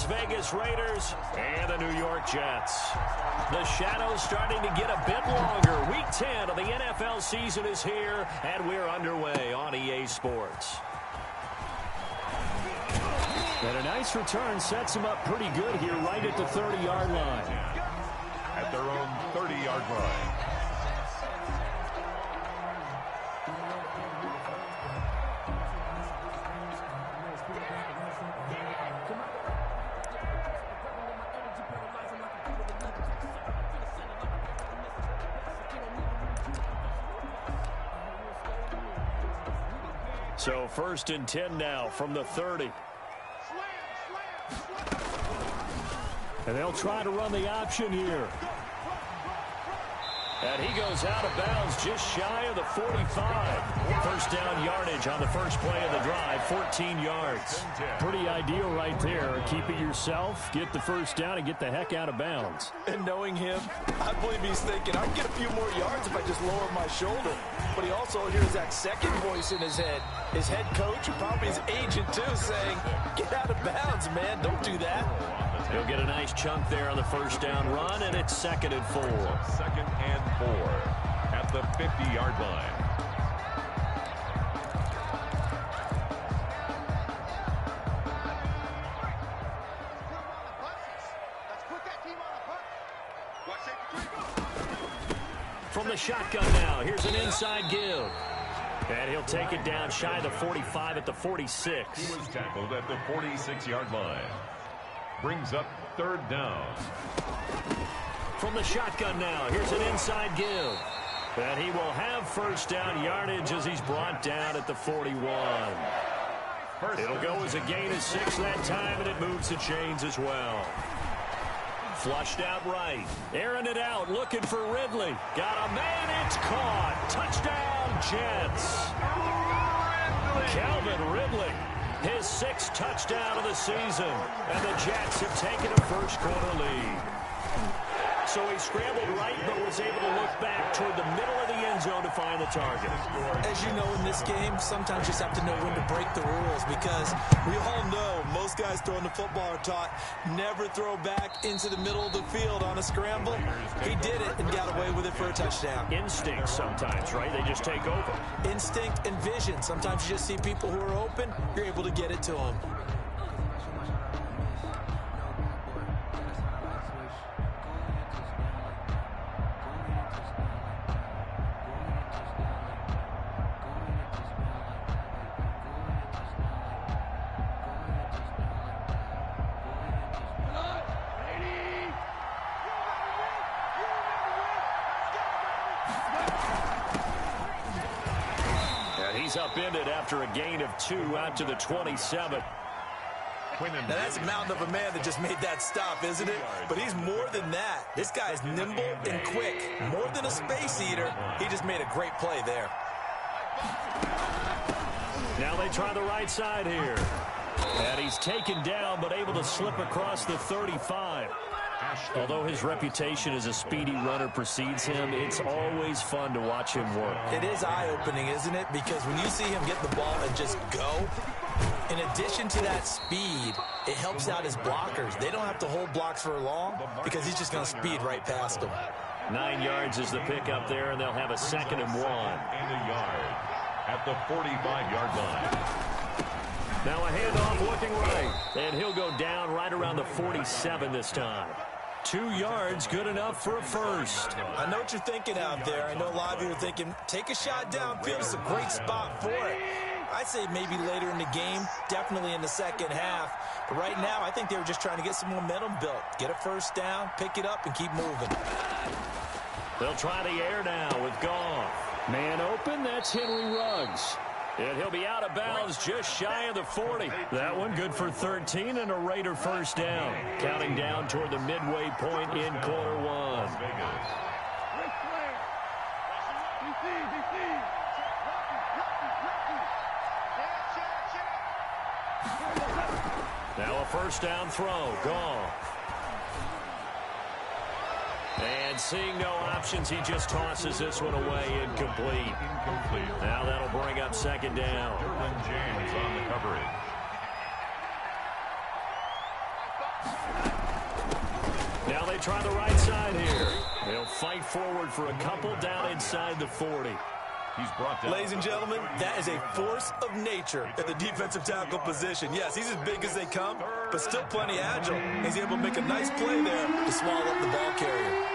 Las Vegas Raiders and the New York Jets. The shadow's starting to get a bit longer. Week 10 of the NFL season is here, and we're underway on EA Sports. And a nice return sets him up pretty good here right at the 30-yard line. At their own 30-yard line. So 1st and 10 now from the 30. And they'll try to run the option here. And he goes out of bounds just shy of the 45. First down yardage on the first play of the drive, 14 yards. Pretty ideal right there. Keep it yourself, get the first down, and get the heck out of bounds. And knowing him, I believe he's thinking, I'd get a few more yards if I just lower my shoulder. But he also hears that second voice in his head. His head coach and probably his agent, too, saying, get out of bounds, man. Don't do that. He'll get a nice chunk there on the first down run, and it's 2nd and 4. 2nd and 4 at the 50-yard line. From the shotgun now, here's an inside give. And he'll take it down shy of the 45 at the 46. He was tackled at the 46-yard line. Brings up 3rd down. From the shotgun now, here's an inside give. And he will have first down yardage as he's brought down at the 41. It'll go as a gain of 6 that time, and it moves the chains as well. Flushed out right. Airing it out, looking for Ridley. Got a man, it's caught. Touchdown, Jets. Calvin Ridley. His 6th touchdown of the season. And the Jets have taken a first-quarter lead. So he scrambled right, but was able to look back toward the middle of the end zone to find the target. As you know, in this game, sometimes you just have to know when to break the rules, because we all know most guys throwing the football are taught never throw back into the middle of the field on a scramble. He did it and got away with it for a touchdown. Instinct sometimes, right? They just take over. Instinct and vision. Sometimes you just see people who are open, you're able to get it to them. Upended after a gain of 2 out to the 27. Now that's a mountain of a man that just made that stop, isn't it? But he's more than that. This guy's nimble and quick. More than a space eater. He just made a great play there. Now they try the right side here. And he's taken down, but able to slip across the 35. Although his reputation as a speedy runner precedes him, it's always fun to watch him work. It is eye-opening, isn't it? Because when you see him get the ball and just go, in addition to that speed, it helps out his blockers. They don't have to hold blocks for long because he's just going to speed right past them. 9 yards is the pickup there, and they'll have a 2nd and 1. And a yard at the 45-yard line. Now a handoff looking right, and he'll go down right around the 47 this time. 2 yards, good enough for a first. I know what you're thinking out there. I know a lot of you are thinking, take a shot downfield. It's a great spot for it. I'd say maybe later in the game, definitely in the second half. But right now, I think they were just trying to get some momentum built. Get a first down, pick it up, and keep moving. They'll try the air now with Goff. Man open, that's Henry Ruggs. And he'll be out of bounds just shy of the 40. That one good for 13 and a Raider first down. Counting down toward the midway point in quarter 1. Now a first down throw. Goff. And seeing no options, he just tosses this one away incomplete. Now that'll bring up 2nd down. James on the coverage. Now they try the right side here. They'll fight forward for a couple down inside the 40. He's brought down. Ladies and gentlemen, that is a force of nature at the defensive tackle position. Yes, he's as big as they come, but still plenty agile. He's able to make a nice play there to swallow up the ball carrier.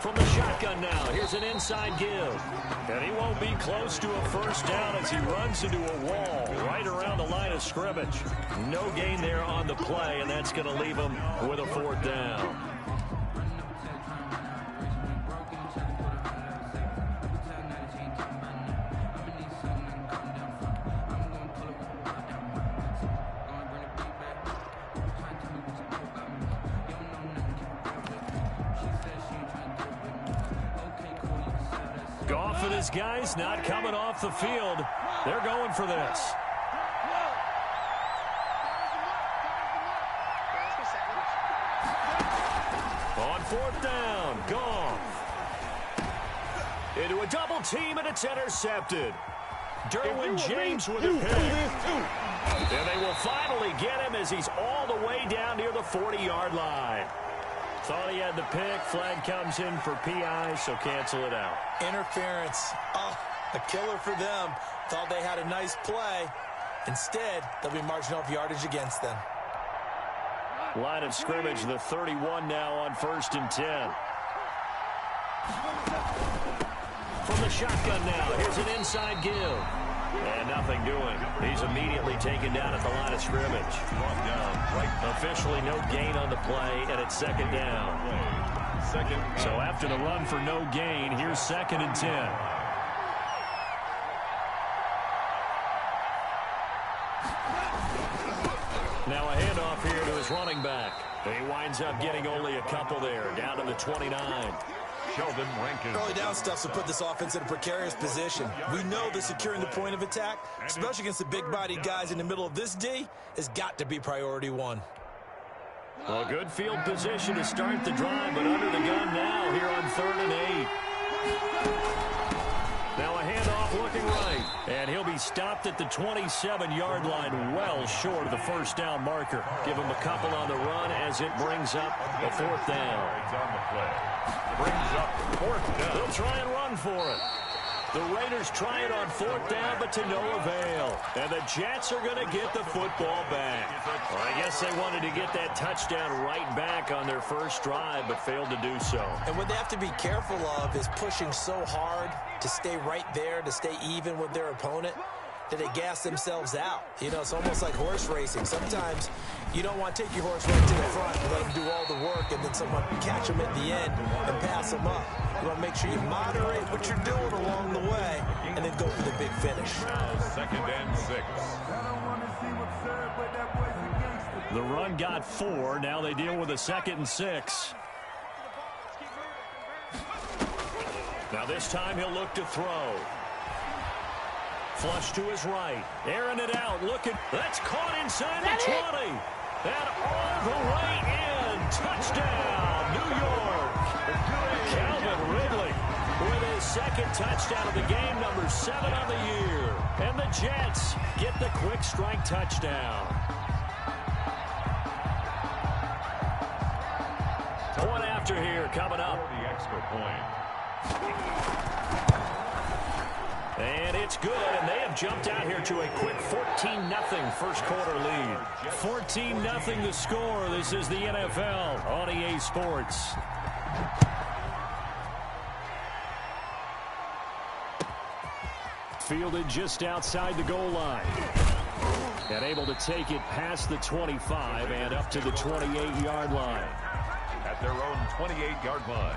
From the shotgun now, here's an inside give. And he won't be close to a first down as he runs into a wall right around the line of scrimmage. No gain there on the play, and that's going to leave him with a fourth down. Goff and his guys not coming off the field. They're going for this. On fourth down, Goff. Into a double team, and it's intercepted. Derwin James with a pick. And they will finally get him as he's all the way down near the 40-yard line. Thought he had the pick. Flag comes in for PI, so cancel it out. Interference. Oh, a killer for them. Thought they had a nice play. Instead, they'll be marching off yardage against them. Line of scrimmage, the 31 now on 1st and 10. From the shotgun now, here's an inside give. And nothing doing. He's immediately taken down at the line of scrimmage. Brought down right. Officially no gain on the play, and it's second down. So after the run for no gain, here's 2nd and 10. Now a handoff here to his running back. He winds up getting only a couple there, down to the 29. Sheldon Rankins. Early down stuff will put this offense in a precarious position. We know that securing the point of attack, especially against the big-bodied guys in the middle of this D, has got to be priority one. Well, good field position to start the drive, but under the gun now here on 3rd and 8. Now a handoff looking right, and he'll be stopped at the 27-yard line, well short of the first down marker. Give him a couple on the run as it brings up a 4th down. On the play. Brings up 4th down. They'll try and run for it. The Raiders try it on 4th down, but to no avail. And the Jets are going to get the football back. Well, I guess they wanted to get that touchdown right back on their first drive, but failed to do so. And what they have to be careful of is pushing so hard to stay right there, to stay even with their opponent, that they gas themselves out. You know, it's almost like horse racing. Sometimes you don't want to take your horse right to the front and let them do all the work and then someone catch them at the end and pass them up. You want to make sure you moderate what you're doing along the way and then go for the big finish. Now 2nd and 6. The run got 4. Now they deal with a 2nd and 6. Now this time he'll look to throw. Flush to his right. Airing it out. Looking. That's caught inside the 20. And all the way in. Touchdown, New York. Calvin Ridley with his 2nd touchdown of the game, number 7 on the year. And the Jets get the quick strike touchdown. Point after here coming up. The extra point. And it's good, and they have jumped out here to a quick 14-0 first quarter lead. 14-0 the score. This is the NFL on EA Sports. Fielded just outside the goal line. And able to take it past the 25 and up to the 28-yard line. At their own 28-yard line.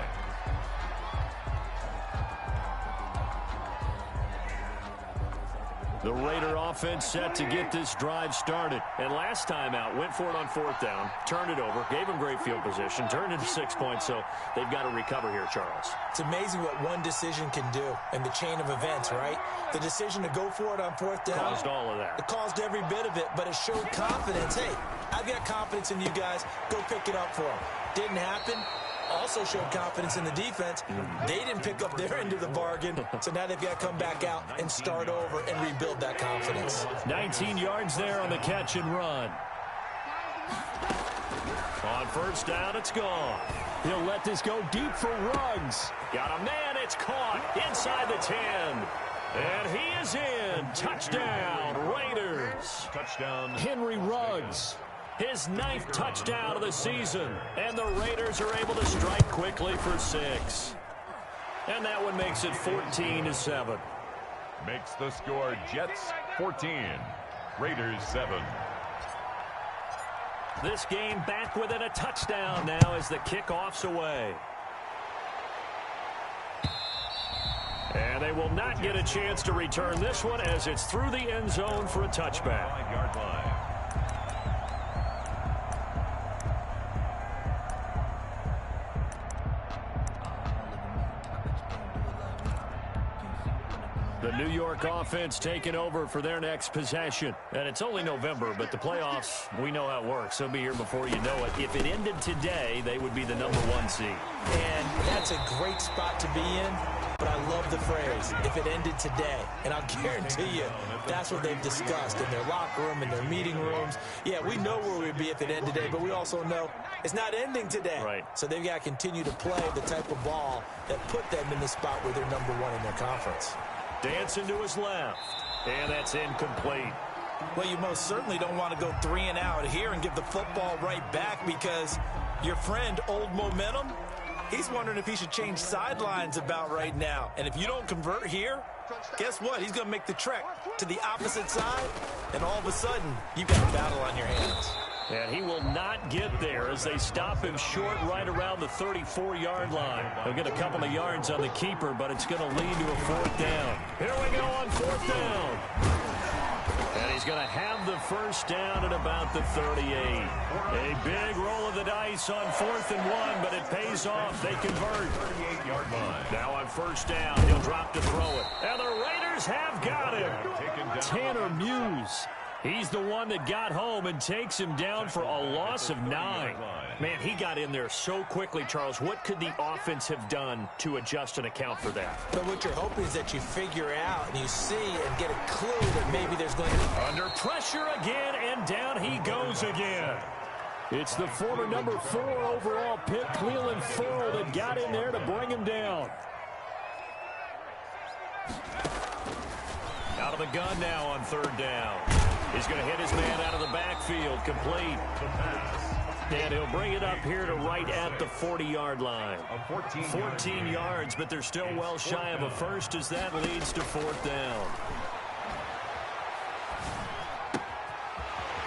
The Raider offense set to get this drive started. And last time out, went for it on 4th down, turned it over, gave them great field position, turned it to 6 points, so they've got to recover here, Charles. It's amazing what one decision can do in the chain of events, right? The decision to go for it on 4th down. Caused all of that. It caused every bit of it, but it showed confidence. Hey, I've got confidence in you guys. Go pick it up for them. Didn't happen. Also showed confidence in the defense. They didn't pick up their end of the bargain, so now they've got to come back out and start over and rebuild that confidence. 19 yards there on the catch and run. On 1st down, it's gone. He'll let this go deep for Ruggs. Got a man, it's caught inside the 10. And he is in. Touchdown, Raiders. Touchdown, Henry Ruggs. His 9th touchdown of the season. And the Raiders are able to strike quickly for 6. And that one makes it 14-7. Makes the score Jets 14, Raiders 7. This game back within a touchdown now as the kickoff's away. And they will not get a chance to return this one as it's through the end zone for a touchback. 5-yard line. The New York offense taking over for their next possession. And it's only November, but the playoffs, we know how it works. They'll be here before you know it. If it ended today, they would be the #1 seed. And that's a great spot to be in, but I love the phrase, if it ended today. And I'll guarantee you, that's what they've discussed in their locker room, in their meeting rooms. Yeah, we know where we'd be if it ended today, but we also know it's not ending today. Right. So they've got to continue to play the type of ball that put them in the spot where they're #1 in their conference. Dancing to his left. And that's incomplete. Well, you most certainly don't want to go 3 and out here and give the football right back because your friend, Old Momentum, he's wondering if he should change sidelines about right now. And if you don't convert here, guess what? He's going to make the trek to the opposite side, and all of a sudden, you've got a battle on your hands. And he will not get there as they stop him short right around the 34-yard line. He'll get a couple of yards on the keeper, but it's going to lead to a 4th down. Here we go on 4th down. And he's going to have the 1st down at about the 38. A big roll of the dice on 4th and 1, but it pays off. They convert. 38-yard line. Now on 1st down, he'll drop to throw it. And the Raiders have got him. Tanner Muse. He's the one that got home and takes him down for a loss of 9. Man, he got in there so quickly, Charles. What could the offense have done to adjust and account for that? But what you're hoping is that you figure out and you see and get a clue that maybe there's going to be under pressure again, and down he goes again. It's the former #4 overall pick, Cleveland Ferrell, that got in there to bring him down. Out of the gun now on 3rd down. He's going to hit his man out of the backfield, complete. And he'll bring it up here to right at the 40-yard line. 14 yards, but they're still well shy of a first as that leads to 4th down.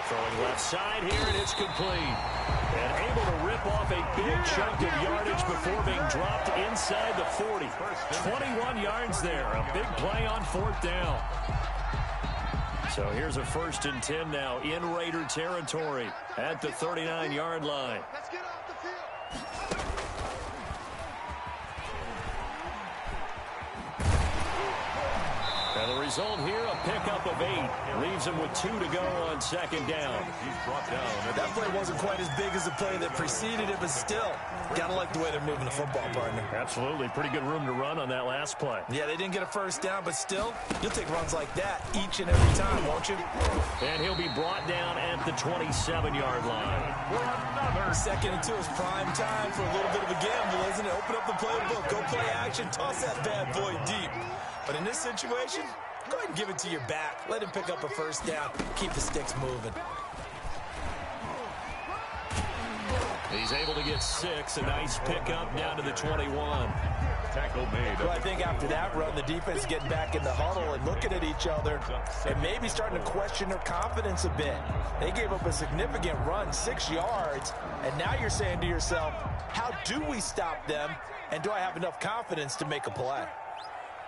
Throwing left side here, and it's complete. And able to rip off a big chunk of yardage before being dropped inside the 40. 21 yards there. A big play on 4th down. So here's a 1st and 10 now in Raider territory at the 39-yard line. Let's get off the field. And the result here, a pickup of 8. Leaves him with 2 to go on 2nd down. He's brought down. That play wasn't quite as big as the play that preceded it, but still, gotta like the way they're moving the football, partner. Absolutely. Pretty good room to run on that last play. Yeah, they didn't get a 1st down, but still, you'll take runs like that each and every time, won't you? And he'll be brought down at the 27-yard line. For another 2nd and 2 is prime time for a little bit of a gamble, isn't it? Open up the playbook, go play action, toss that bad boy deep. But in this situation, go ahead and give it to your back. Let him pick up a 1st down. Keep the sticks moving. He's able to get 6. A nice pickup down to the 21. tackle made. Well, I think after that run, the defense is getting back in the huddle and looking at each other and maybe starting to question their confidence a bit. They gave up a significant run, 6 yards, and now you're saying to yourself, how do we stop them, and do I have enough confidence to make a play?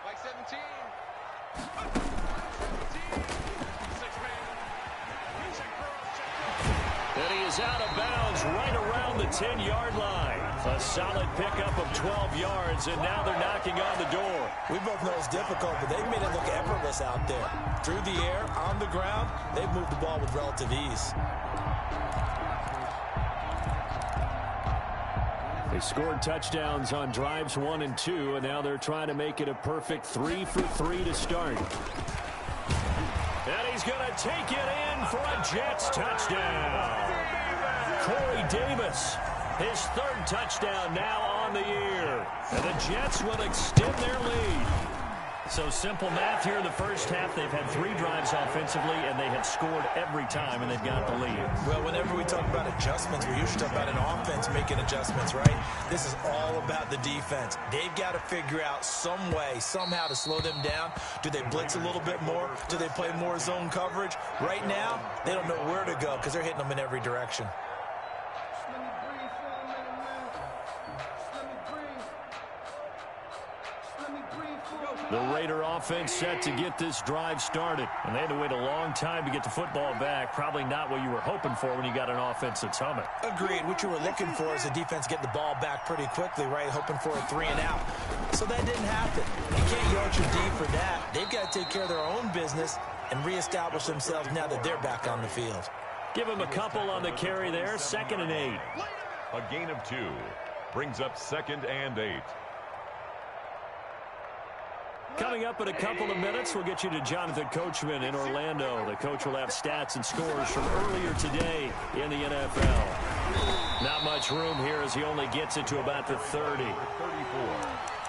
Like 17. is out of bounds right around the 10-yard line. A solid pickup of 12 yards, and now they're knocking on the door. We both know it's difficult, but they've made it look effortless out there. Through the air, on the ground, they've moved the ball with relative ease. They scored touchdowns on drives 1 and 2, and now they're trying to make it a perfect 3 for 3 to start. And he's going to take it in for a Jets touchdown. Corey Davis, his 3rd touchdown now on the year. And the Jets will extend their lead. So simple math here in the first half. They've had 3 drives offensively, and they have scored every time, and they've got the lead. Well, whenever we talk about adjustments, we usually talk about an offense making adjustments, right? This is all about the defense. They've got to figure out some way, somehow to slow them down. Do they blitz a little bit more? Do they play more zone coverage? Right now, they don't know where to go because they're hitting them in every direction. The Raider offense set to get this drive started. And they had to wait a long time to get the football back. Probably not what you were hoping for when you got an offense that's humming. Agreed. What you were looking for is the defense getting the ball back pretty quickly, right? Hoping for a 3 and out. So that didn't happen. You can't yard your D for that. They've got to take care of their own business and reestablish themselves now that they're back on the field. Give them a couple on the carry there. 2nd and 8. A gain of 2 brings up 2nd and 8. Coming up in a couple of minutes, we'll get you to Jonathan Coachman in Orlando. The coach will have stats and scores from earlier today in the NFL. Not much room here as he only gets it to about the 30.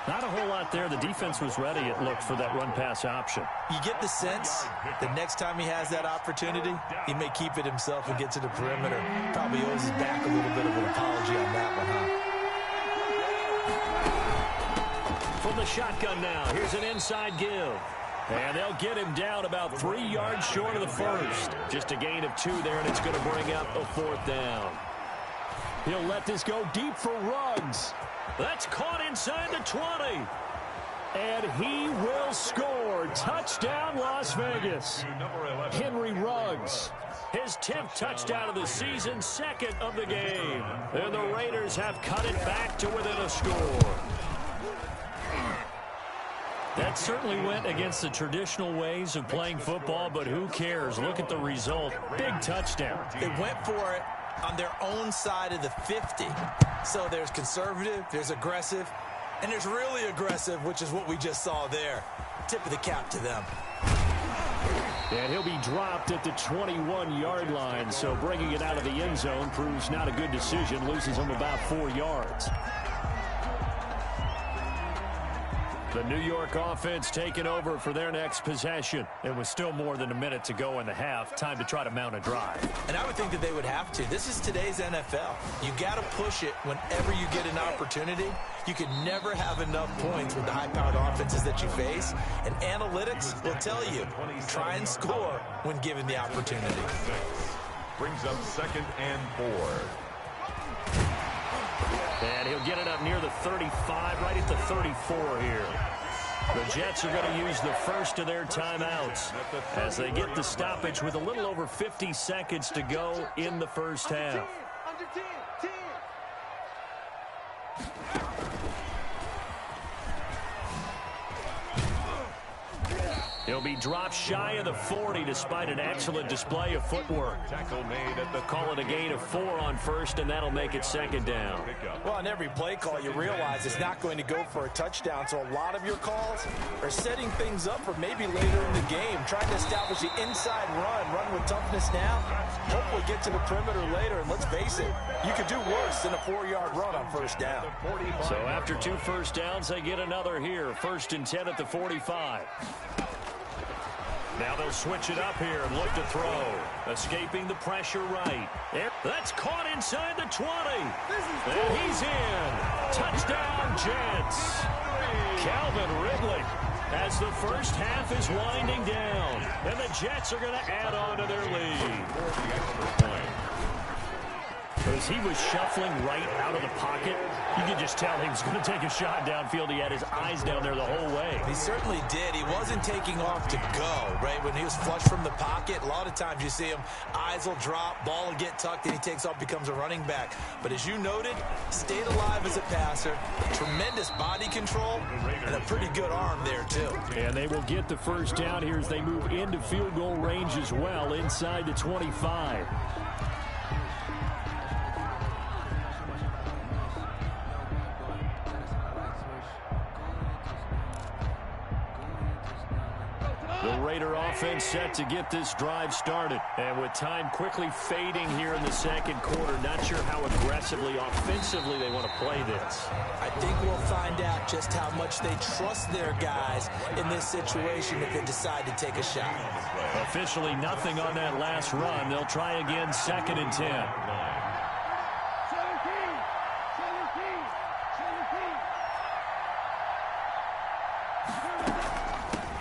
Not a whole lot there. The defense was ready, it looked, for that run-pass option. You get the sense that next time he has that opportunity, he may keep it himself and get to the perimeter. Probably owes his back a little bit of an apology on that one, huh? From the shotgun now, here's an inside give. And they'll get him down about 3 yards short of the first. Just a gain of 2 there, and it's going to bring up a 4th down. He'll let this go deep for Ruggs. That's caught inside the 20. And he will score. Touchdown, Las Vegas. Henry Ruggs. His 10th touchdown of the season, 2nd of the game. And the Raiders have cut it back to within a score. That certainly went against the traditional ways of playing football, but who cares? Look at the result. Big touchdown. They went for it on their own side of the 50. So there's conservative, there's aggressive, and there's really aggressive, which is what we just saw there. Tip of the cap to them. And he'll be dropped at the 21-yard line, so bringing it out of the end zone proves not a good decision, loses him about 4 yards. The New York offense taking over for their next possession. It was still more than a minute to go in the half. Time to try to mount a drive. And I would think that they would have to. This is today's NFL. You got to push it whenever you get an opportunity. You can never have enough points with the high-powered offenses that you face. And analytics will tell you, try and score when given the opportunity. Brings up 2nd and 4. And he'll get it up near the 35, right at the 34 here. The Jets are going to use the first of their timeouts as they get the stoppage with a little over 50 seconds to go in the first half. Under 10, 10. He'll be dropped shy of the 40 despite an excellent display of footwork. Tackle made at the Call it a gain of 4 on first, and that'll make it 2nd down. Well, on every play call, you realize it's not going to go for a touchdown. So a lot of your calls are setting things up for maybe later in the game, trying to establish the inside run with toughness now. Hopefully get to the perimeter later, and let's face it, you could do worse than a 4-yard run on first down. So after 2 first downs, they get another here. 1st and 10 at the 45. Now they'll switch it up here and look to throw. Escaping the pressure right. That's caught inside the 20. And he's in. Touchdown, Jets. Calvin Ridley as the first half is winding down. And the Jets are going to add on to their lead. As he was shuffling right out of the pocket, you could just tell he was going to take a shot downfield. He had his eyes down there the whole way. He certainly did. He wasn't taking off to go, right? When he was flush from the pocket, a lot of times you see him, eyes will drop, ball will get tucked, and he takes off, becomes a running back. But as you noted, stayed alive as a passer, tremendous body control, and a pretty good arm there, too. And they will get the first down here as they move into field goal range as well, inside the 25. The Raider offense set to get this drive started. And with time quickly fading here in the second quarter, not sure how aggressively, offensively they want to play this. I think we'll find out just how much they trust their guys in this situation if they decide to take a shot. Officially nothing on that last run. They'll try again, 2nd and 10.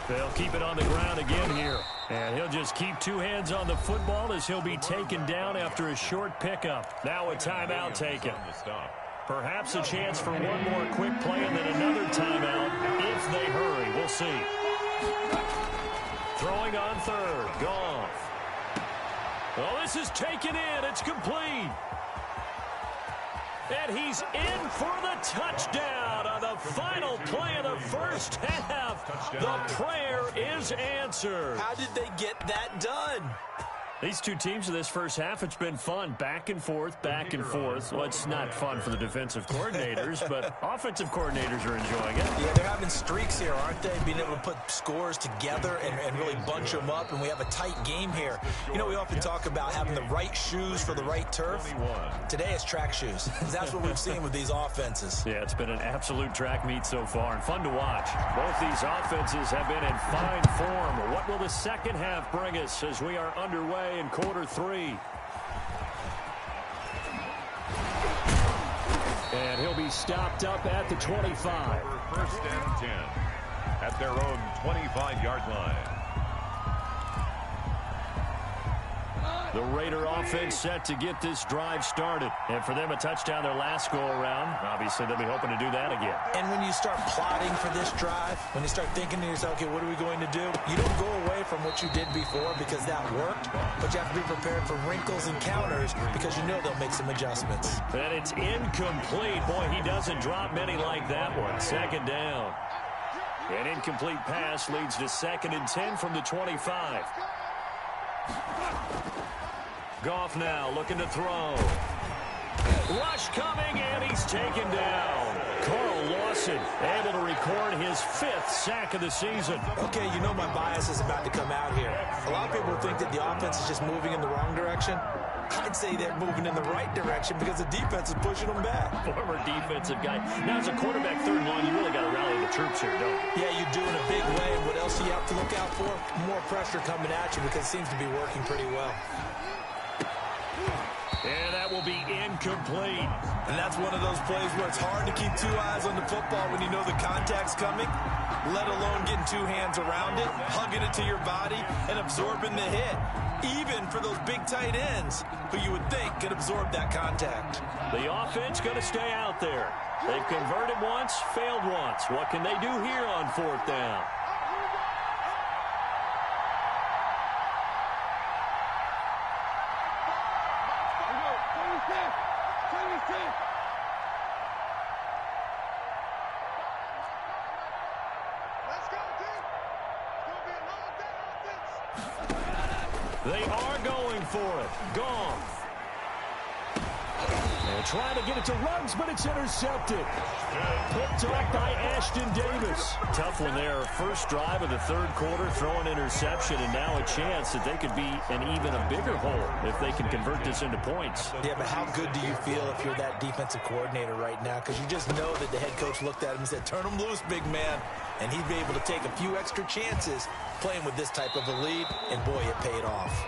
They'll keep it on the ground again here. And he'll just keep two hands on the football as he'll be taken down after a short pickup. Now a timeout taken. Perhaps a chance for one more quick play and then another timeout if they hurry. We'll see. Throwing on third. Goff. Well, this is taken in. It's complete. And he's in for the touchdown on the final play of the first half. The prayer is answered. How did they get that done? These two teams in this first half, it's been fun. Back and forth, back and forth. Well, it's not fun for the defensive coordinators, but offensive coordinators are enjoying it. Yeah, they're having streaks here, aren't they? Being able to put scores together and really bunch them up, and we have a tight game here. You know, we often talk about having the right shoes for the right turf. Today it's track shoes. That's what we've seen with these offenses. Yeah, it's been an absolute track meet so far, and fun to watch. Both these offenses have been in fine form. What will the second half bring us as we are underway in quarter 3? And he'll be stopped up at the 25. First and 10 at their own 25-yard line. The Raider offense set to get this drive started. And for them, a touchdown their last go-around. Obviously, they'll be hoping to do that again. And when you start plotting for this drive, when you start thinking to yourself, okay, what are we going to do? You don't go away from what you did before because that worked, but you have to be prepared for wrinkles and counters because you know they'll make some adjustments. And it's incomplete. Boy, he doesn't drop many like that one. 2nd down. An incomplete pass leads to 2nd and 10 from the 25. Goff now looking to throw. Rush coming, and he's taken down. Carl Lawson able to record his 5th sack of the season. Okay, you know my bias is about to come out here. A lot of people think that the offense is just moving in the wrong direction. I'd say they're moving in the right direction because the defense is pushing them back. Former defensive guy. Now, as a quarterback, 3rd and 1, you really got to rally the troops here, don't you? Yeah, you do in a big way. And what else do you have to look out for? More pressure coming at you because it seems to be working pretty well. And that will be incomplete. And that's one of those plays where it's hard to keep two eyes on the football when you know the contact's coming, let alone getting two hands around it, hugging it to your body, and absorbing the hit. Even for those big tight ends who you would think could absorb that contact. The offense going to stay out there. They've converted once, failed once. What can they do here on 4th down? They are going for it. Goff. And trying to get it to Ruggs, but it's intercepted. Picked off by Ashton Davis. Tough one there. First drive of the 3rd quarter, throw an interception, and now a chance that they could be in even a bigger hole if they can convert this into points. Yeah, but how good do you feel if you're that defensive coordinator right now? Because you just know that the head coach looked at him and said, turn him loose, big man. And he'd be able to take a few extra chances playing with this type of a lead, and boy, it paid off.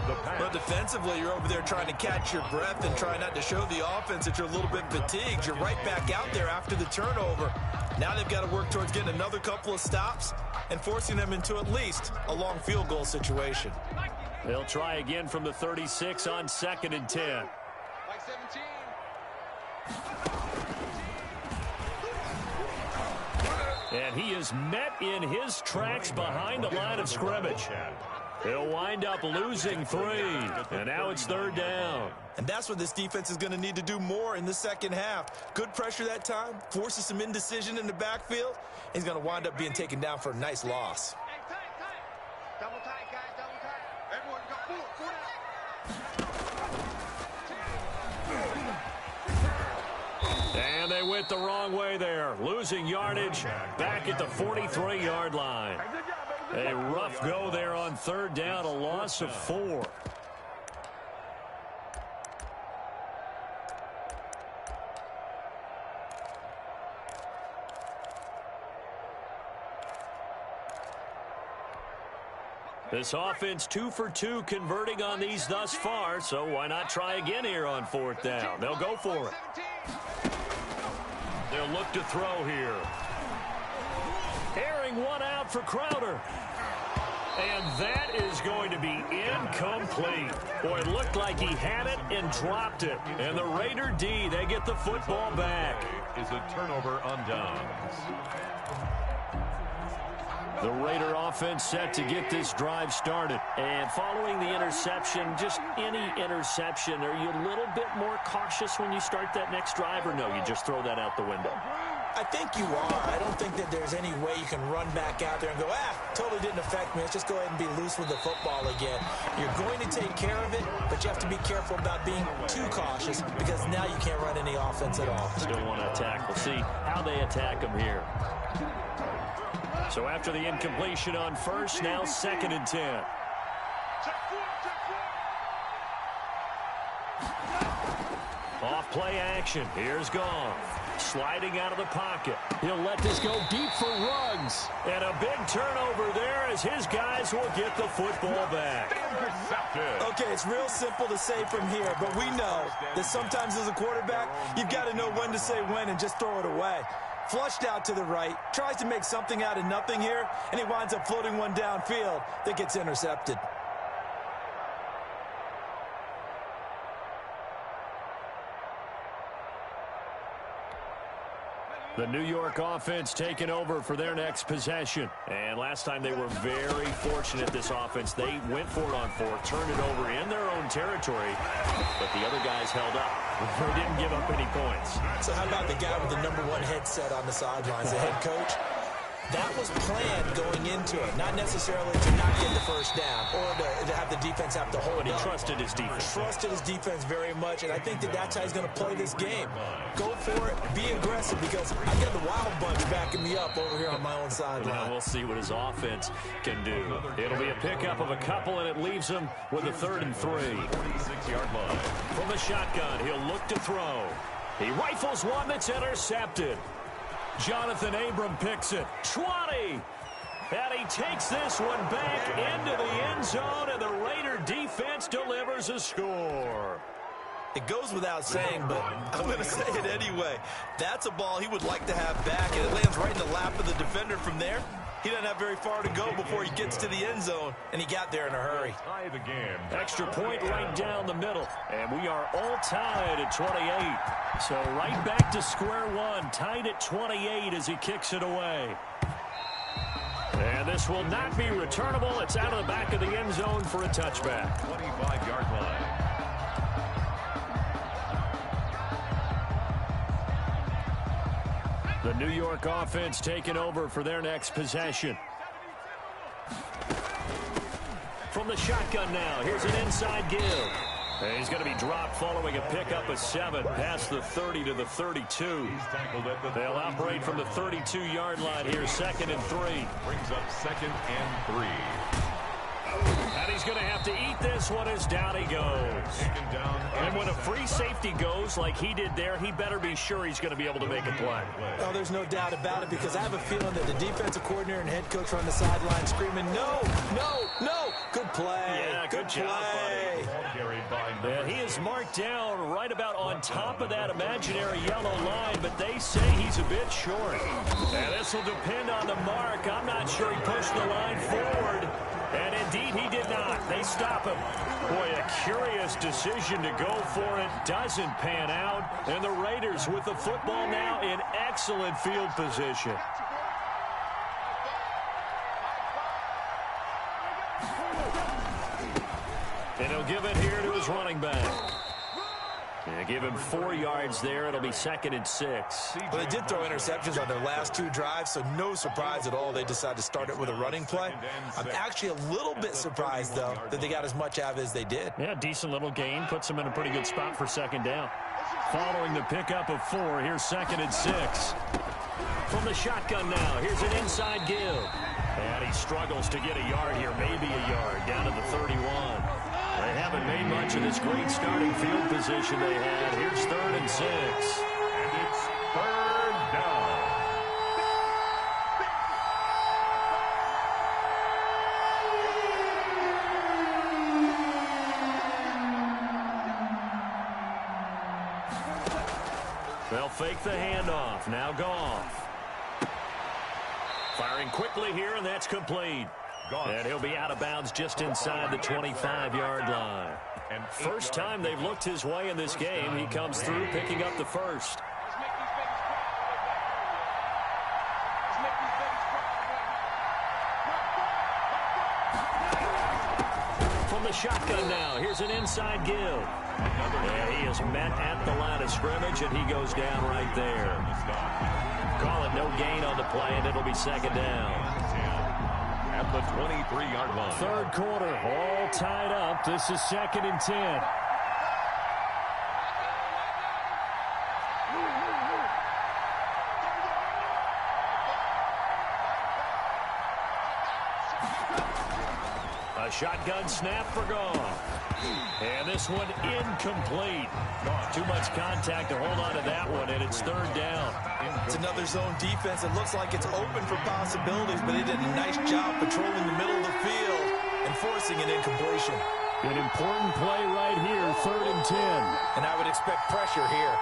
But defensively, you're over there trying to catch your breath and try not to show the offense that you're a little bit fatigued. You're right back out there after the turnover. Now they've got to work towards getting another couple of stops and forcing them into at least a long field goal situation. They'll try again from the 36 on 2nd and 10. And he is met in his tracks behind the line of scrimmage. He'll wind up losing 3, and now it's 3rd down. And that's what this defense is going to need to do more in the second half. Good pressure that time, forces some indecision in the backfield. He's going to wind up being taken down for a nice loss. Double tight, guys, double tight. Everyone go forward, And they went the wrong way there, losing yardage back at the 43-yard line. A rough go there on 3rd down, a loss of 4. This offense 2 for 2 converting on these thus far, so why not try again here on 4th down? They'll go for it. They'll look to throw here. Airing one out for Crowder. And that is going to be incomplete. Boy, it looked like he had it and dropped it. And the Raider D, they get the football back. Is a turnover on downs. The Raider offense set to get this drive started. And following the interception, just any interception, are you a little bit more cautious when you start that next drive, or no, you just throw that out the window? I think you are. I don't think that there's any way you can run back out there and go, totally didn't affect me. Let's just go ahead and be loose with the football again. You're going to take care of it, but you have to be careful about being too cautious because now you can't run any offense at all. Still want to attack. We'll see how they attack him here. So after the incompletion on 1st, now 2nd and 10. Off play action. Here's Goff. Sliding out of the pocket. He'll let this go deep for Ruggs. And a big turnover there as his guys will get the football back. Okay, it's real simple to say from here, but we know that sometimes as a quarterback, you've got to know when to say when and just throw it away. Flushed out to the right, tries to make something out of nothing here, and he winds up floating one downfield that gets intercepted. The New York offense taking over for their next possession. And last time they were very fortunate, this offense. They went for it on 4th, turned it over in their own territory, but the other guys held up. They didn't give up any points. So how about the guy with the #1 headset on the sidelines, the head coach? That was planned going into it, not necessarily to not get the 1st down or to have the defense have to hold But he up. trusted his defense. Trusted his defense very much, and I think that that's how he's going to play this game. Go for it, be aggressive, because I got the wild bunch backing me up over here on my own sideline. Now we'll see what his offense can do. It'll be a pickup of a couple, and it leaves him with a 3rd and 3. 46-yard line. From the shotgun, he'll look to throw. He rifles one that's intercepted. Jonathan Abram picks it. 20. And he takes this one back into the end zone, and the Raider defense delivers a score. It goes without saying, but I'm going to say it anyway. That's a ball he would like to have back, and it lands right in the lap of the defender from there. He doesn't have very far to go before he gets to the end zone, and he got there in a hurry. Tie the game. Extra point right down the middle, and we are all tied at 28. So right back to square one, tied at 28 as he kicks it away. And this will not be returnable. It's out of the back of the end zone for a touchback. 25-yard line. The New York offense taking over for their next possession. From the shotgun now, here's an inside give. And he's going to be dropped following a pickup of 7 past the 30 to the 32. They'll operate from the 32-yard line here, 2nd and 3. Brings up 2nd and 3. And he's going to have to eat this one as down he goes. And when a free safety goes like he did there, he better be sure he's going to be able to make a play. Oh, there's no doubt about it, because I have a feeling that the defensive coordinator and head coach are on the sideline screaming, no, no, no. Good play. Yeah, good job, play. Yeah, he is marked down right about on top of that imaginary yellow line, but they say he's a bit short. And this will depend on the mark. I'm not sure he pushed the line forward. And indeed, he did not. They stop him. Boy, a curious decision to go for it. Doesn't pan out. And the Raiders with the football now in excellent field position. And he'll give it here to his running back. Yeah, give him 4 yards there. It'll be 2nd and 6. Well, they did throw interceptions on their last 2 drives, so no surprise at all they decided to start it with a running play. I'm actually a little bit surprised, though, that they got as much out of it as they did. Yeah, decent little gain. Puts them in a pretty good spot for 2nd down. Following the pickup of 4, here's 2nd and 6. From the shotgun now, here's an inside give. And he struggles to get a yard here, maybe a yard, down to the 31. They haven't made much of this great starting field position they had. Here's 3rd and 6. And it's 3rd down. They'll fake the handoff. Now Goff. Firing quickly here, and that's complete. And he'll be out of bounds just inside the 25-yard line. First time they've looked his way in this game. He comes through picking up the first. From the shotgun now, here's an inside give. And he is met at the line of scrimmage, and he goes down right there. Call it no gain on the play, and it'll be 2nd down. At the 23-yard line. 3rd quarter, all tied up. This is 2nd and 10. A shotgun snap for Goff. And this one incomplete. Too much contact to hold on to that one, and it's 3rd down. It's another zone defense. It looks like it's open for possibilities, but they did a nice job patrolling the middle of the field and forcing an incompletion. An important play right here, 3rd and 10. And I would expect pressure here.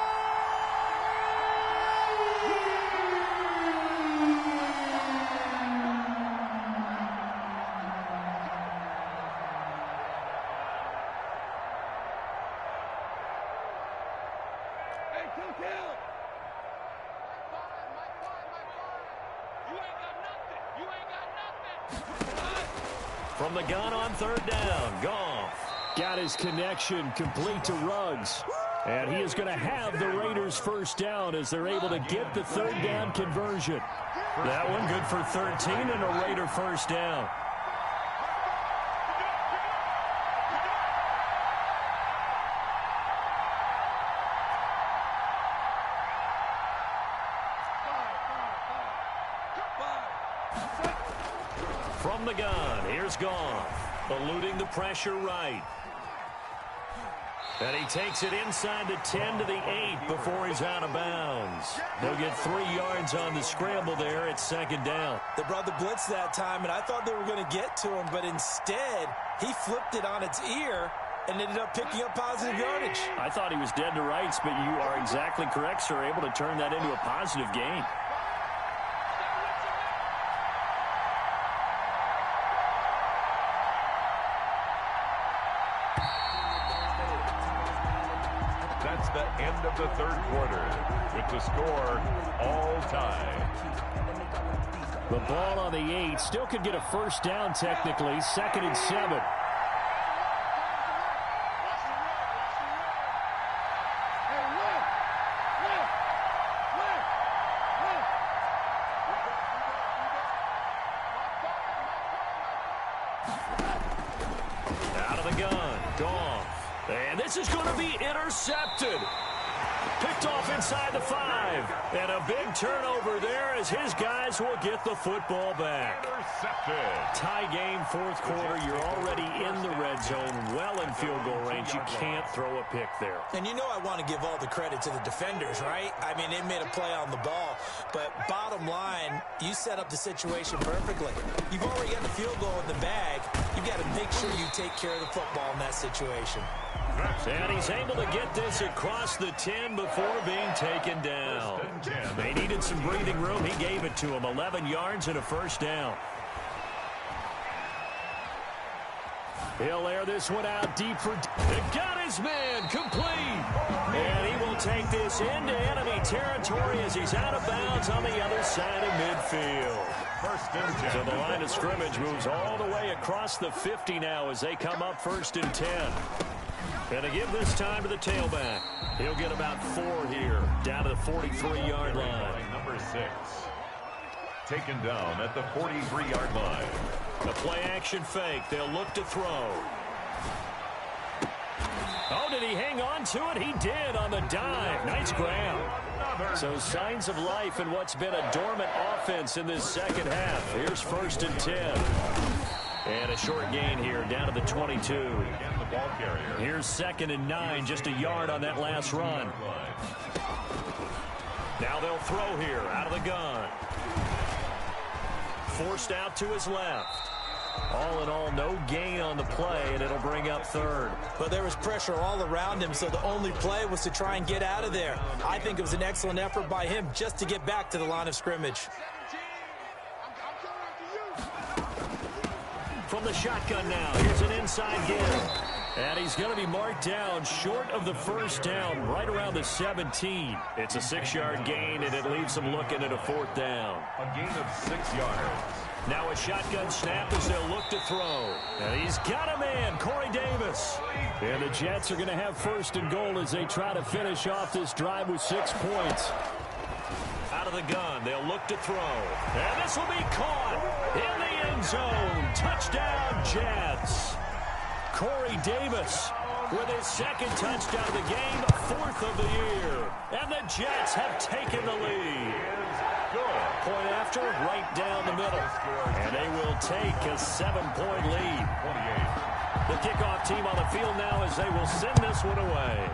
From the gun on 3rd down, Goff got his connection complete to Ruggs. And he is going to have the Raiders first down as they're able to get the 3rd down conversion. That one good for 13 and a Raider first down. From the gun, here's Goff, eluding the pressure right. And he takes it inside the 10 to the 8 before he's out of bounds. They'll get 3 yards on the scramble there at 2nd down. They brought the blitz that time, and I thought they were going to get to him, but instead, he flipped it on its ear and ended up picking up positive yardage. I thought he was dead to rights, but you are exactly correct, sir, able to turn that into a positive gain. That's the end of the 3rd quarter with the score all tied. The ball on the 8 still could get a first down technically. 2nd and 7. Out of the gun, Goff. And this is going to be intercepted. Picked off inside the 5. And a big turnover there as his guys will get the football back. Intercepted. Tie game, 4th quarter. You're already in the red zone, well in field goal range. You can't throw a pick there. And you know I want to give all the credit to the defenders, right? I mean, they made a play on the ball. But bottom line, you set up the situation perfectly. You've already got the field goal in the bag. You've got to make sure you take care of the football in that situation. And he's able to get this across the 10 before being taken down. They needed some breathing room. He gave it to him. 11 yards and a first down. He'll air this one out deep for... Got his man complete. And he will take this into enemy territory as he's out of bounds on the other side of midfield. So the line of scrimmage moves all the way across the 50 now as they come up 1st and 10. And to give this time to the tailback. He'll get about 4 here, down to the 43-yard line. Number 6. Taken down at the 43-yard line. The play-action fake. They'll look to throw. Oh, did he hang on to it? He did on the dive. Nice ground. So signs of life in what's been a dormant offense in this second half. Here's 1st and 10. And a short gain here, down to the 22. Here's 2nd and 9, just a yard on that last run. Now they'll throw here, out of the gun. Forced out to his left. All in all, no gain on the play, and it'll bring up 3rd. But there was pressure all around him, so the only play was to try and get out of there. I think it was an excellent effort by him just to get back to the line of scrimmage. From the shotgun now, here's an inside give. And he's going to be marked down short of the 1st down, right around the 17. It's a 6-yard gain, and it leaves him looking at a 4th down. A gain of 6 yards. Now a shotgun snap as they'll look to throw. And he's got a man, Corey Davis. And the Jets are going to have 1st and goal as they try to finish off this drive with 6 points. Out of the gun, they'll look to throw. And this will be caught in the end zone. Touchdown, Jets. Corey Davis with his 2nd touchdown of the game, 4th of the year. And the Jets have taken the lead. Point after, right down the middle. And they will take a 7-point lead. The kickoff team on the field now as they will send this one away.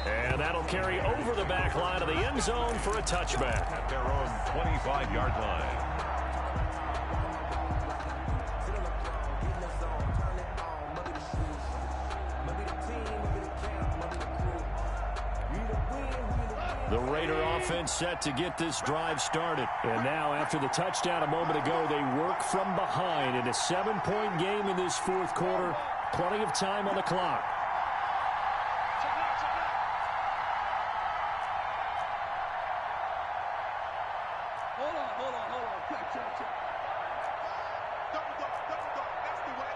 And that'll carry over the back line of the end zone for a touchback. At their own 25-yard line. The Raider offense set to get this drive started. And now, after the touchdown a moment ago, they work from behind in a 7-point game in this 4th quarter. Plenty of time on the clock. Hold on. Check. Double dog. That's the way.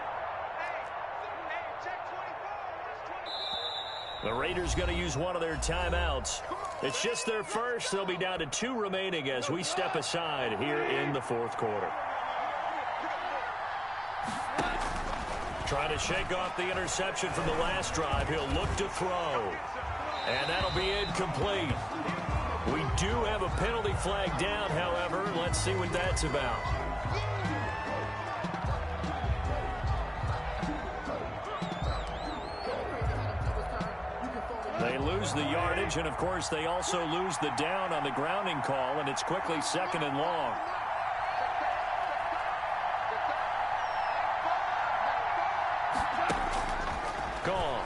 Hey, check 24. Watch 24. The Raiders going to use one of their timeouts. It's just their first. They'll be down to 2 remaining as we step aside here in the 4th quarter. Trying to shake off the interception from the last drive. He'll look to throw. And that'll be incomplete. We do have a penalty flag down, however. Let's see what that's about. They lose the yardage, and of course they also lose the down on the grounding call, and it's quickly 2nd and long. Gone.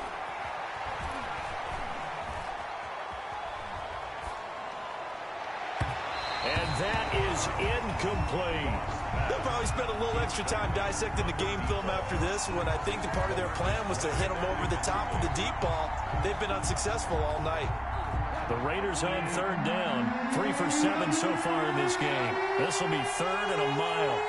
And that is incomplete. They'll probably spend a little extra time dissecting the game film after this one. I think the part of their plan was to hit them over the top of the deep ball. They've been unsuccessful all night. The Raiders on 3rd down. 3 for 7 so far in this game. This will be 3rd and a mile.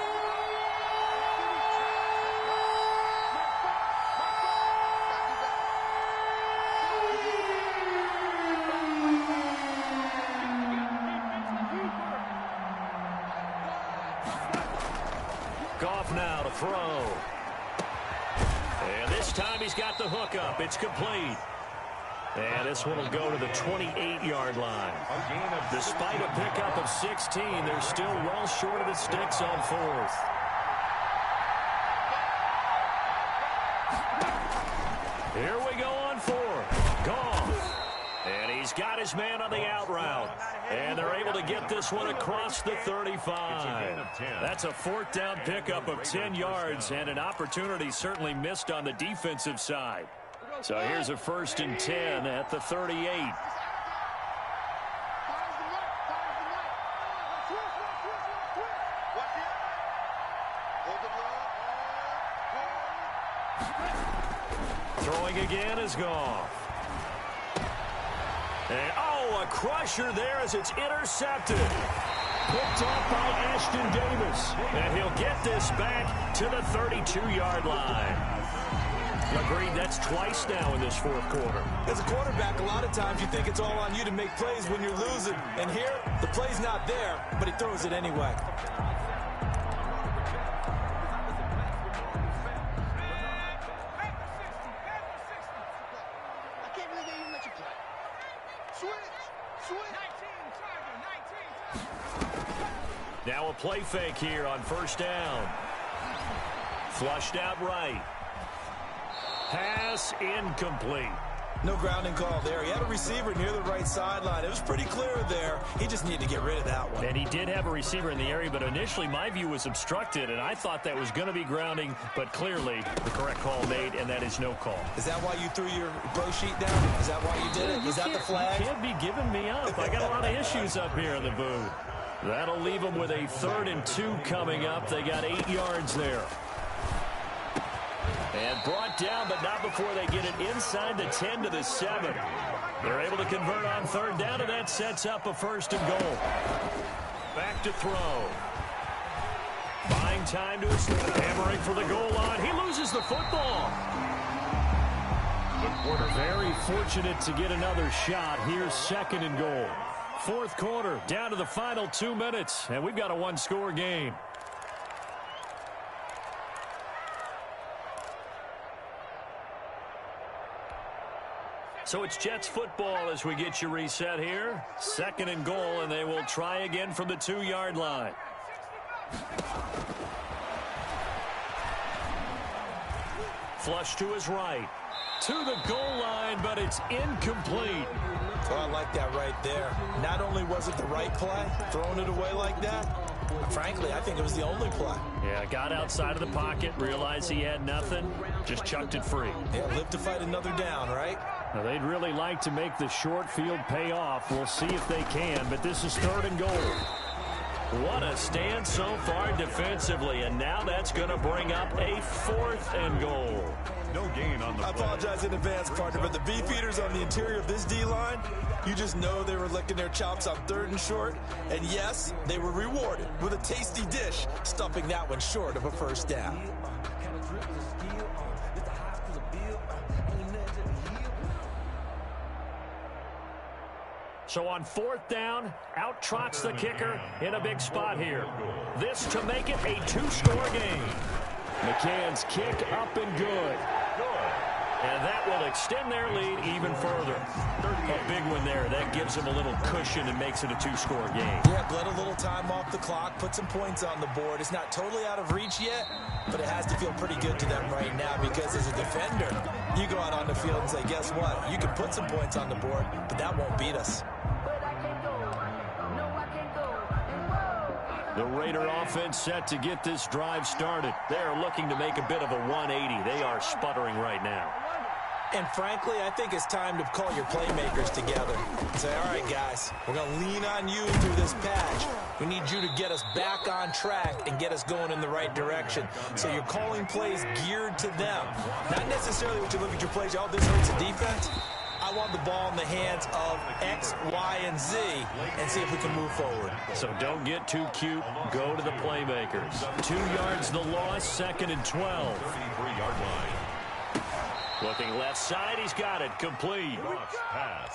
Goff now to throw. And this time he's got the hook up. It's complete. And this one will go to the 28-yard line. Despite a pickup of 16, they're still well short of the sticks on 4th. Here we go on 4th. Goff. And he's got his man on the out route. And they're able to get this one across the 35. That's a 4th down pickup of 10 yards, and an opportunity certainly missed on the defensive side. So here's a 1st and 10 at the 38. is Goff. And, oh, a crusher there as it's intercepted. Picked off by Ashton Davis. And he'll get this back to the 32-yard line. Agreed, that's twice now in this fourth quarter. As a quarterback, a lot of times you think it's all on you to make plays when you're losing. And here, the play's not there, but he throws it anyway. Now a play fake here on first down. Flushed out right. Pass incomplete. No grounding call there. He had a receiver near the right sideline. It was pretty clear there. He just needed to get rid of that one. And he did have a receiver in the area, but initially my view was obstructed, and I thought that was going to be grounding, but clearly the correct call made, and that is no call. Is that why you threw your bro sheet down? Is that why you did it? Is that the flag? You can't be giving me up. I got a lot of issues up here in the booth. That'll leave them with a 3rd and 2 coming up. They got 8 yards there. And brought down, but not before they get it inside the 10 to the 7. They're able to convert on 3rd down, and that sets up a 1st and goal. Back to throw. Buying time to his hammering for the goal line. He loses the football. Very fortunate to get another shot. Here's 2nd and goal. Fourth quarter, down to the final 2 minutes, and we've got a one-score game. So it's Jets football as we get you reset here. 2nd and goal, and they will try again from the 2-yard line. Flush to his right. To the goal line, but it's incomplete. Oh, I like that right there. Not only was it the right play, throwing it away like that, frankly, I think it was the only play. Yeah, got outside of the pocket, realized he had nothing, just chucked it free. Yeah, live to fight another down, right? Now, they'd really like to make the short field pay off. We'll see if they can, but this is 3rd and goal. What a stand so far defensively, and now that's going to bring up a 4th and goal. No gain on the play. I apologize in advance, partner, but the beefeaters on the interior of this D-line, you just know they were licking their chops on 3rd and short. And yes, they were rewarded with a tasty dish, stuffing that one short of a 1st down. So on 4th down, out trots the kicker in a big spot here. This to make it a 2-score game. McCann's kick up and good. And that will extend their lead even further. A big one there. That gives them a little cushion and makes it a 2-score game. Yeah, let a little time off the clock, put some points on the board. It's not totally out of reach yet, but it has to feel pretty good to them right now because as a defender, you go out on the field and say, guess what? You can put some points on the board, but that won't beat us. The Raider offense set to get this drive started. They're looking to make a bit of a 180. They are sputtering right now. And frankly, I think it's time to call your playmakers together and say, all right, guys, we're going to lean on you through this patch. We need you to get us back on track and get us going in the right direction. So you're calling plays geared to them. Not necessarily when you look at your plays, oh, this hurts the defense. I want the ball in the hands of X, Y, and Z and see if we can move forward. So don't get too cute. Go to the playmakers. 2 yards the loss, 2nd and 12. 3-yard line. Looking left side, he's got it, complete.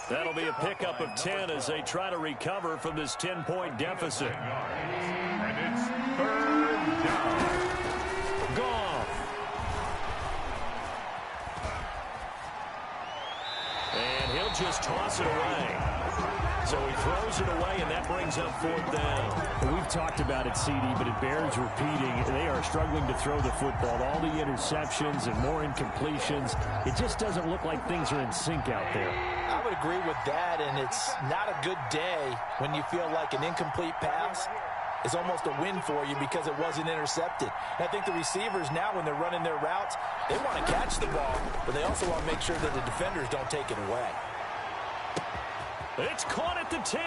That'll be a pickup of 10 as they try to recover from this 10-point deficit. And it's 3rd down. Goff. And he'll just toss it away. So he throws it away, and that brings up 4th down. We've talked about it, CD, but it bears repeating. They are struggling to throw the football. All the interceptions and more incompletions. It just doesn't look like things are in sync out there. I would agree with that, and it's not a good day when you feel like an incomplete pass is almost a win for you because it wasn't intercepted. And I think the receivers now, when they're running their routes, they want to catch the ball, but they also want to make sure that the defenders don't take it away. It's caught at the 10.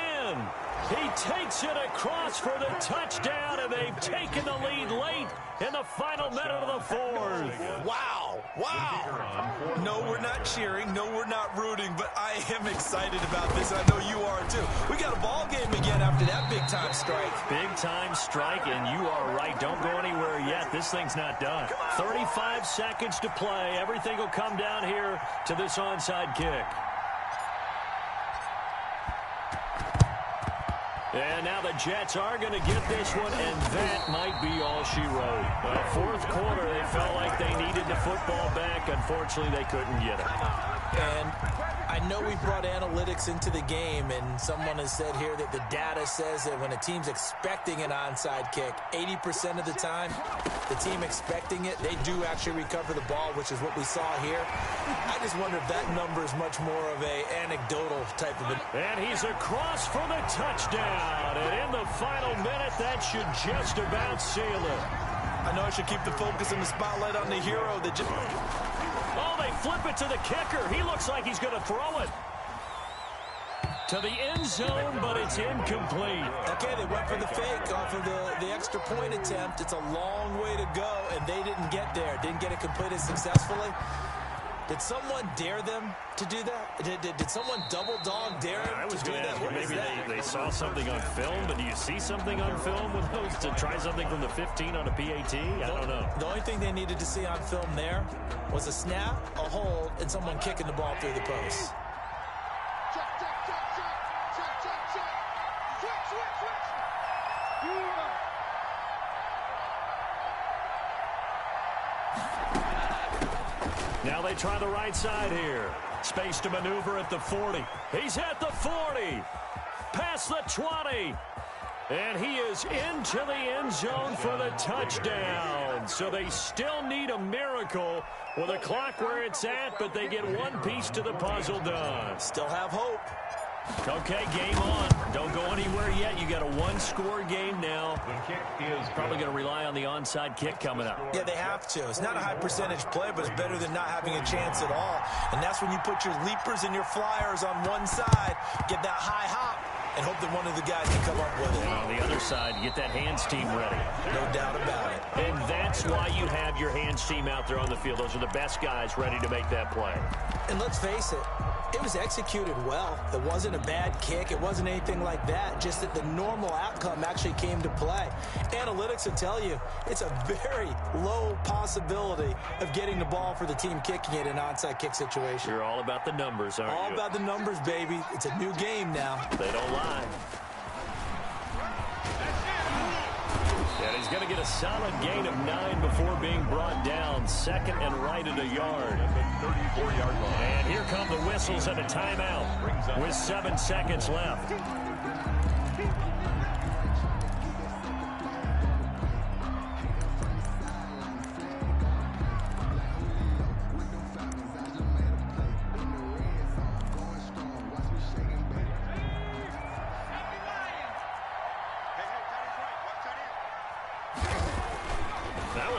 He takes it across for the touchdown, and they've taken the lead late in the final minute of the fourth. Wow. Wow. No, we're not cheering. No, we're not rooting, but I am excited about this. I know you are, too. We got a ball game again after that big-time strike. Big-time strike, and you are right. Don't go anywhere yet. This thing's not done. 35 seconds to play. Everything will come down here to this onside kick. And now the Jets are going to get this one, and that might be all she wrote. Well, fourth quarter, they felt like they needed the football back. Unfortunately, they couldn't get it. And I know we brought analytics into the game, and someone has said here that the data says that when a team's expecting an onside kick, 80% of the time, the team expecting it, they do actually recover the ball, which is what we saw here. I just wonder if that number is much more of a anecdotal type of it. And he's across for the touchdown. And in the final minute, that should just about seal it. I know I should keep the focus and the spotlight on the hero that just... Oh, they flip it to the kicker. He looks like he's going to throw it to the end zone, but it's incomplete. Okay, they went for the fake off of the extra point attempt. It's a long way to go, and they didn't get there. Didn't get it completed successfully. Did someone dare them to do that? Did someone double dog dare them to do that? What maybe they saw something on film, but do you see something on film with those to try something from the 15 on a PAT? I don't know. The only thing they needed to see on film there was a snap, a hold, and someone kicking the ball through the post. Now they try the right side here. Space to maneuver at the 40. He's at the 40. Past the 20. And he is into the end zone for the touchdown. So they still need a miracle with a clock where it's at, but they get one piece to the puzzle done. Still have hope. Okay, game on. Don't go anywhere yet. You got a one-score game now. The kick is probably going to rely on the onside kick coming up. Yeah, they have to. It's not a high-percentage play, but it's better than not having a chance at all. And that's when you put your leapers and your flyers on one side, get that high hop, and hope that one of the guys can come up with it. And on the other side, you get that hands team ready. No doubt about it. And that's why you have your hands team out there on the field. Those are the best guys ready to make that play. And let's face it, it was executed well. It wasn't a bad kick. It wasn't anything like that. Just that the normal outcome actually came to play. Analytics will tell you it's a very low possibility of getting the ball for the team kicking it in an onside kick situation. You're all about the numbers, aren't you? All about the numbers, baby. It's a new game now. They don't lie. And he's going to get a solid gain of 9 before being brought down. Second and right at a yard. at the 34-yard line. And here come the whistles and a timeout with 7 seconds left.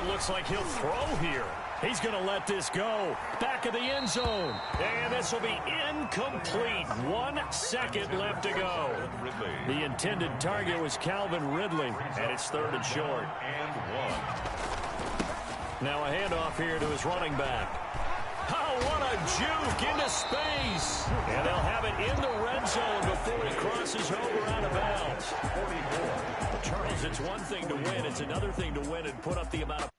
Looks like he'll throw here. He's going to let this go. Back of the end zone. And this will be incomplete. 1 second left to go. The intended target was Calvin Ridley, and it's third and short. And 1. Now a handoff here to his running back. Oh, what a juke into space. And they'll have it in the red zone before he crosses over out of bounds. 44. Charles, it's one thing to win. It's another thing to win and put up the amount of